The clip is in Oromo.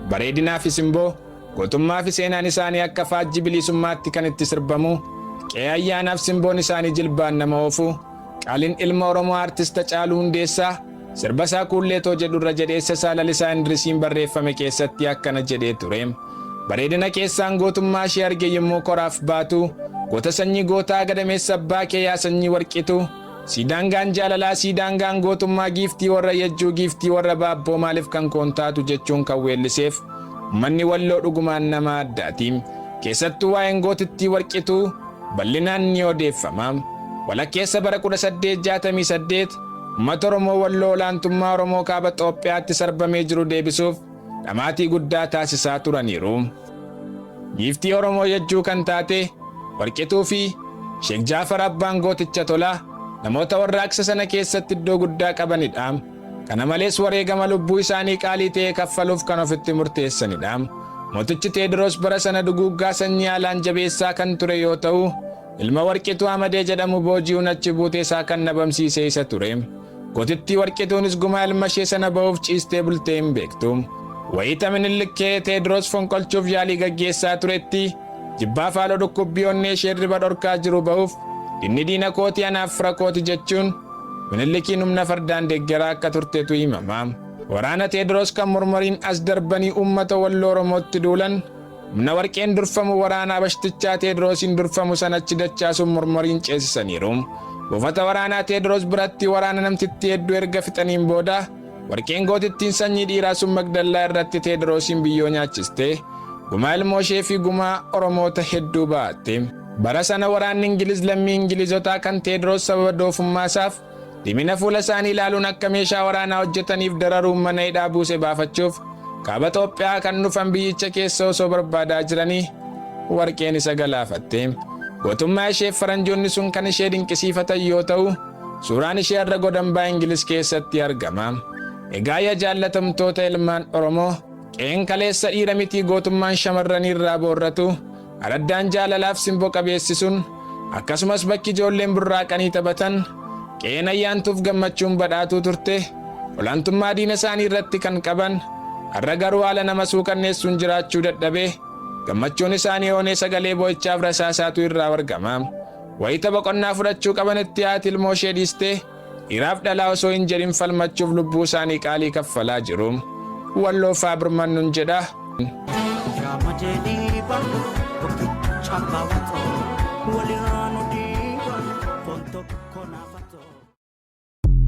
bareedinaa fi simboo, gootummaa fi seenaan isaanii akka faajji bilisummaatti kan itti sirbamu, qe'ee ayyaanaaf simboon isaanii jilbaan nama oofu, qaaliin ilma Oromoo Artist Hacaaluu Hundeessaa sirba isaa Kuulleetoo jedhurra jedheessa isaa Lalisaa Indiriisiin barreeffame keessatti akkana jedhee ture. Bareedina keessaan gootummaa ishee arge yommuu koraaf baatu, goota sanyii gootaa gadameessa abbaa kee yaa sanyii warqitu, siidaangaan jaalalaa siidaangaan gootummaa giiftii warra yejjuu giiftii warra baabboo maaliif kan koontaatu jechuun kan weelliseef uummanni Walloo dhugumaan nama addaati. Keessattuu waa'een gootittii warqituu bal'inaan ni odeeffama. Walakkeessa bara 1868 uummata Oromoo Walloo olaantummaa Oromoo kaaba Itoophiyaatti sarbamee jiru deebisuuf dhamaatii guddaa taasisaa turaniiru. Giiftii Oromoo yejjuu kan taate Warqituu fi Sheek Jaafar abbaan gooticha tolaa namoota warraaqsa sana keessatti iddoo guddaa qabanidha. Kana malees wareegama lubbuu isaanii qaalii ta'e kaffaluuf kan ofitti murteessanidha. Mootichi Teediroos bara sana duguuggaa sanyii haalaan jabeessaa kan ture yoo ta'u, ilma Warqituu Amadee jedhamu booji'uun achi buutee isaa kan nabamsiise isa ture. Gootittii Warqituunis gumaa ilma ishee sana ba'uuf ciistee bultee hin beektu. Wayita Minilik Teediroos fonqolchuuf yaalii gaggeessaa turetti jibbaa faaloo dhukkubbii onnee ishee riba dhorkaa jiru ba'uuf inni diina kootii anaaf fira kooti jechuun Minilikiin humna fardaan deeggaraa akka turtetu himama. Waraana Teediroos kan mormoriin as darbanii uummata Walloo Oromootti duulan humna warqeen durfamu waraanaa bashtichaa Teediroosiin durfamu sanachi dachaasuun mormoriin ceesisaniiru. Buufata waraanaa Teediroos biratti waraana namtittii hedduu erga fixaniin booda warqeen gootittiin sanyii dhiiraa sun Magdallaa irratti Teediroosiin biyyoo nyaachiste. Gumaa ilmoo ishee fi gumaa Oromoota hedduu baatte. Bara sana waraanni Ingiliz lammii Ingilizotaa kan Teediroos sababa doofummaasaaf dhimina fuula isaanii ilaaluun akka meeshaa waraanaa hojjetaniif dararuun mana hidhaa buuse baafachuuf kaaba Itoophiyaa kan dhufan biyyicha keessa osoo barbaadaa jiranii warqeen isa galaafatte. Gootummaa isheef faranjoonni sun kan ishee dinqisiifatan yoo ta'u, suuraan ishee irra godambaa Ingiliz keessatti argama. Egaa yaa jaallatamtoota ilmaan Oromoo, qe'een kaleessa dhiira mitii gootummaan shamarranii irraa boorratu, araddaan jaalalaaf simboo qabeessi sun, akkasumas bakki ijoolleen burraaqanii taphatan, qe'een ayyaantuuf gammachuun badhaatuu turte, olaantummaa diina isaanii irratti kan qaban, har'a garuu haala nama suukanneessuun jiraachuu dadhabee, gammachuun isaanii oonee sagalee boo'ichaaf rasaasaatu irraa argama. Wayita boqonnaa fudhachuu qabanitti haati ilmoo ishee dhiistee dhiiraaf dhalaa osoo hin jedhin falmachuuf lubbuu isaanii qaalii kaffalaa jiru. Walloo faa birmannuun jedha. Wali